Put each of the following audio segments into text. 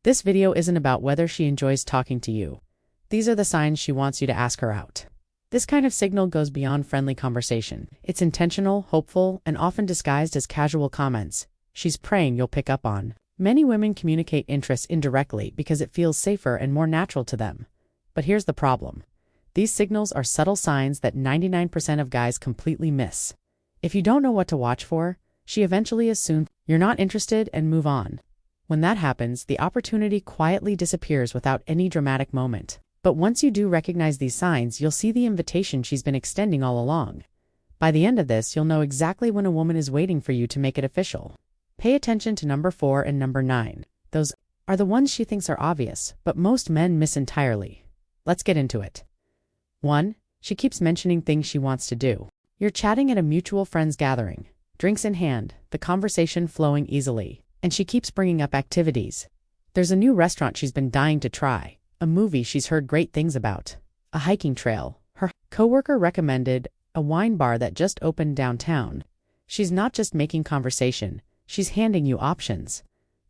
This video isn't about whether she enjoys talking to you. These are the signs she wants you to ask her out. This kind of signal goes beyond friendly conversation. It's intentional, hopeful, and often disguised as casual comments she's praying you'll pick up on. Many women communicate interest indirectly because it feels safer and more natural to them. But here's the problem. These signals are subtle signs that 99% of guys completely miss. If you don't know what to watch for, she eventually assumes you're not interested and move on. When that happens, the opportunity quietly disappears without any dramatic moment. But once you do recognize these signs, you'll see the invitation she's been extending all along. By the end of this, you'll know exactly when a woman is waiting for you to make it official. Pay attention to number 4 and number 9. Those are the ones she thinks are obvious, but most men miss entirely. Let's get into it. 1. She keeps mentioning things she wants to do. You're chatting at a mutual friends gathering, drinks in hand, the conversation flowing easily, and she keeps bringing up activities. There's a new restaurant she's been dying to try, a movie she's heard great things about, a hiking trail her coworker recommended, a wine bar that just opened downtown. She's not just making conversation, she's handing you options.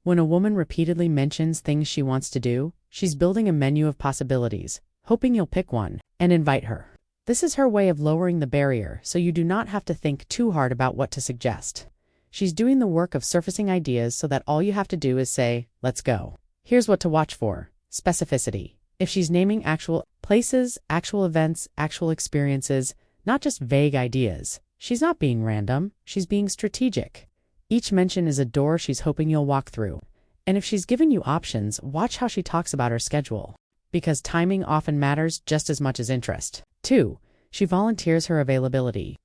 When a woman repeatedly mentions things she wants to do, she's building a menu of possibilities, hoping you'll pick one and invite her. This is her way of lowering the barrier so you do not have to think too hard about what to suggest. She's doing the work of surfacing ideas so that all you have to do is say, let's go. Here's what to watch for. Specificity. If she's naming actual places, actual events, actual experiences, not just vague ideas, she's not being random, she's being strategic. Each mention is a door she's hoping you'll walk through. And if she's giving you options, watch how she talks about her schedule. Because timing often matters just as much as interest. 2. She volunteers her availability.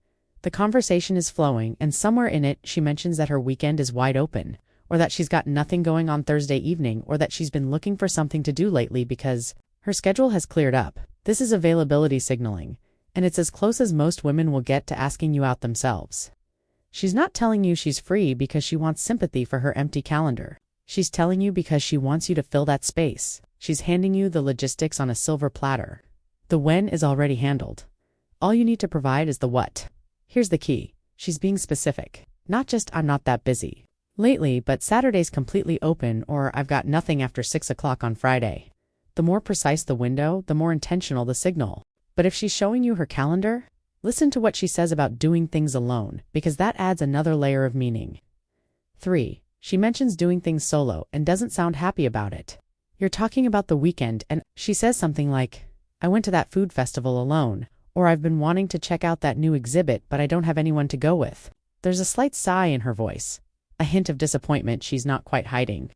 The conversation is flowing, and somewhere in it, she mentions that her weekend is wide open, or that she's got nothing going on Thursday evening, or that she's been looking for something to do lately because her schedule has cleared up. This is availability signaling, and it's as close as most women will get to asking you out themselves. She's not telling you she's free because she wants sympathy for her empty calendar. She's telling you because she wants you to fill that space. She's handing you the logistics on a silver platter. The when is already handled. All you need to provide is the what. Here's the key. She's being specific. Not just, I'm not that busy lately, but Saturday's completely open, or I've got nothing after 6 o'clock on Friday. The more precise the window, the more intentional the signal. But if she's showing you her calendar, listen to what she says about doing things alone, because that adds another layer of meaning. 3. She mentions doing things solo and doesn't sound happy about it. You're talking about the weekend, and she says something like, I went to that food festival alone, or I've been wanting to check out that new exhibit, but I don't have anyone to go with. There's a slight sigh in her voice, a hint of disappointment she's not quite hiding.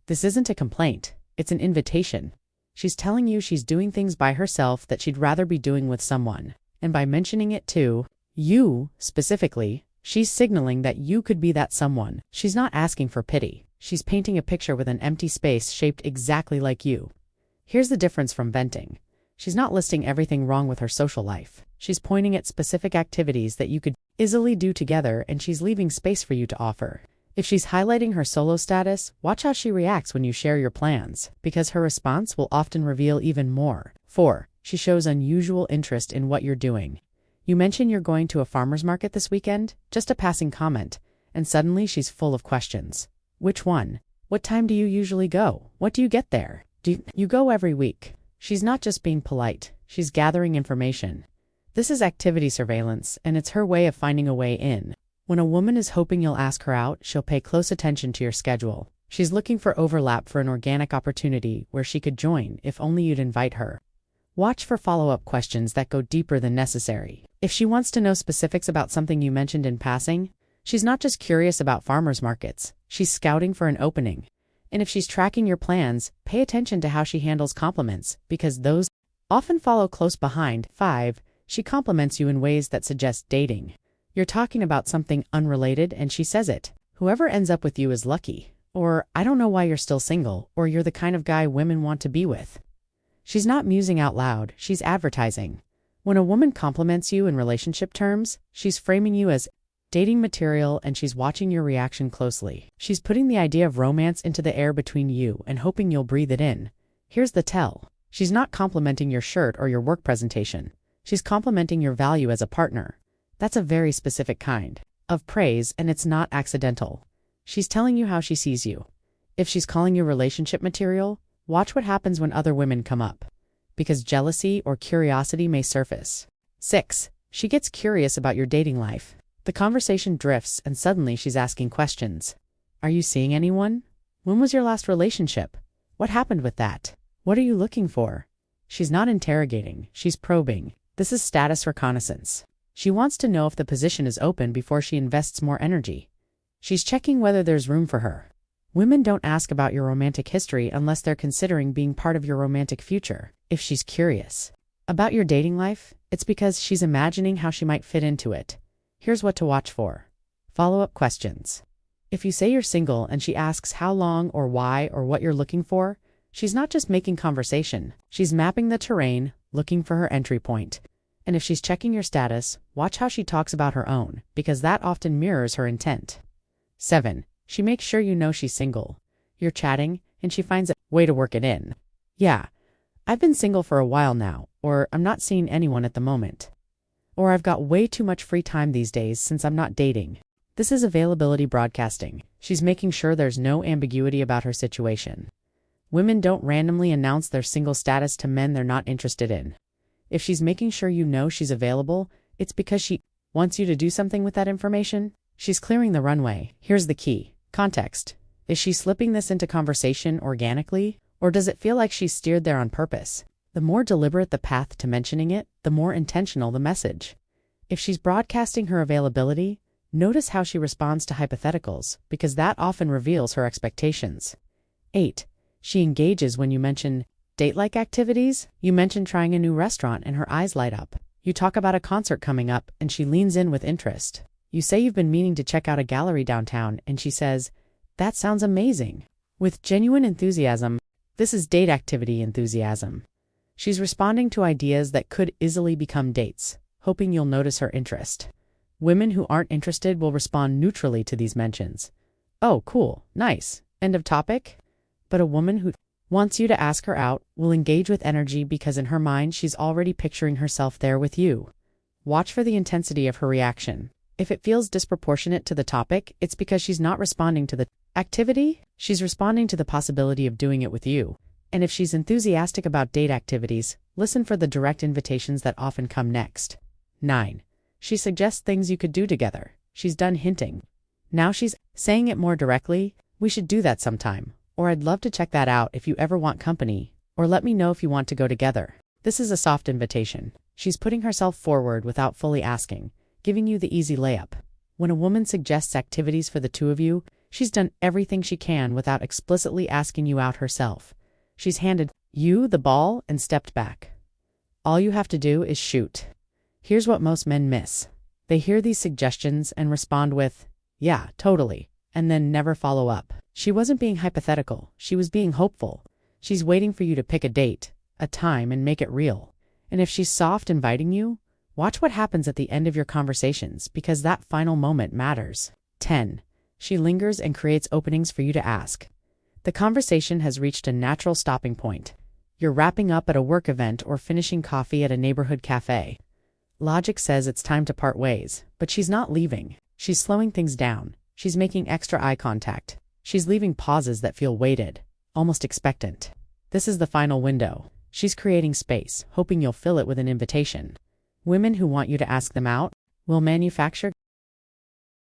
This isn't a complaint, it's an invitation. She's telling you she's doing things by herself that she'd rather be doing with someone. And by mentioning it to you, specifically, she's signaling that you could be that someone. She's not asking for pity. She's painting a picture with an empty space shaped exactly like you. Here's the difference from venting. She's not listing everything wrong with her social life. She's pointing at specific activities that you could easily do together, and she's leaving space for you to offer. If she's highlighting her solo status, watch how she reacts when you share your plans, because her response will often reveal even more. 4. She shows unusual interest in what you're doing. You mention you're going to a farmer's market this weekend, just a passing comment, and suddenly she's full of questions. Which one? What time do you usually go? What do you get there? Do you go every week? She's not just being polite, she's gathering information. This is activity surveillance, and it's her way of finding a way in. When a woman is hoping you'll ask her out, she'll pay close attention to your schedule. She's looking for overlap for an organic opportunity where she could join if only you'd invite her. Watch for follow-up questions that go deeper than necessary. If she wants to know specifics about something you mentioned in passing, she's not just curious about farmers markets, she's scouting for an opening. And if she's tracking your plans, pay attention to how she handles compliments, because those often follow close behind. 5. She compliments you in ways that suggest dating. You're talking about something unrelated and she says it. Whoever ends up with you is lucky. Or, I don't know why you're still single, or you're the kind of guy women want to be with. She's not musing out loud, she's advertising. When a woman compliments you in relationship terms, she's framing you as dating material, and she's watching your reaction closely. She's putting the idea of romance into the air between you and hoping you'll breathe it in. Here's the tell. She's not complimenting your shirt or your work presentation. She's complimenting your value as a partner. That's a very specific kind of praise, and it's not accidental. She's telling you how she sees you. If she's calling you relationship material, watch what happens when other women come up, because jealousy or curiosity may surface. 6. She gets curious about your dating life. The conversation drifts and suddenly she's asking questions. Are you seeing anyone? When was your last relationship? What happened with that? What are you looking for? She's not interrogating, she's probing. This is status reconnaissance. She wants to know if the position is open before she invests more energy. She's checking whether there's room for her. Women don't ask about your romantic history unless they're considering being part of your romantic future. If she's curious about your dating life, it's because she's imagining how she might fit into it. Here's what to watch for. Follow-up questions. If you say you're single and she asks how long or why or what you're looking for, she's not just making conversation. She's mapping the terrain, looking for her entry point. And if she's checking your status, watch how she talks about her own, because that often mirrors her intent. 7. She makes sure you know she's single. You're chatting, and she finds a way to work it in. Yeah, I've been single for a while now, or I'm not seeing anyone at the moment. Or I've got way too much free time these days since I'm not dating. This is availability broadcasting. She's making sure there's no ambiguity about her situation. Women don't randomly announce their single status to men they're not interested in. If she's making sure you know she's available, it's because she wants you to do something with that information. She's clearing the runway. Here's the key. Context. Is she slipping this into conversation organically, or does it feel like she's steered there on purpose? The more deliberate the path to mentioning it, the more intentional the message. If she's broadcasting her availability, notice how she responds to hypotheticals, because that often reveals her expectations. 8. She engages when you mention date-like activities. You mention trying a new restaurant and her eyes light up. You talk about a concert coming up and she leans in with interest. You say you've been meaning to check out a gallery downtown and she says, that sounds amazing. With genuine enthusiasm, this is date activity enthusiasm. She's responding to ideas that could easily become dates, hoping you'll notice her interest. Women who aren't interested will respond neutrally to these mentions. Oh, cool, nice, end of topic. But a woman who wants you to ask her out will engage with energy because in her mind she's already picturing herself there with you. Watch for the intensity of her reaction. If it feels disproportionate to the topic, it's because she's not responding to the activity, she's responding to the possibility of doing it with you. And if she's enthusiastic about date activities, listen for the direct invitations that often come next. 9. She suggests things you could do together. She's done hinting. Now she's saying it more directly. We should do that sometime. Or I'd love to check that out if you ever want company. Or let me know if you want to go together. This is a soft invitation. She's putting herself forward without fully asking, giving you the easy layup. When a woman suggests activities for the two of you, she's done everything she can without explicitly asking you out herself. She's handed you the ball and stepped back. All you have to do is shoot. Here's what most men miss. They hear these suggestions and respond with, yeah, totally, and then never follow up. She wasn't being hypothetical, she was being hopeful. She's waiting for you to pick a date, a time, and make it real. And if she's soft inviting you, watch what happens at the end of your conversations, because that final moment matters. 10. She lingers and creates openings for you to ask. The conversation has reached a natural stopping point. You're wrapping up at a work event or finishing coffee at a neighborhood cafe. Logic says it's time to part ways, but she's not leaving. She's slowing things down. She's making extra eye contact. She's leaving pauses that feel weighted, almost expectant. This is the final window. She's creating space, hoping you'll fill it with an invitation. Women who want you to ask them out will manufacture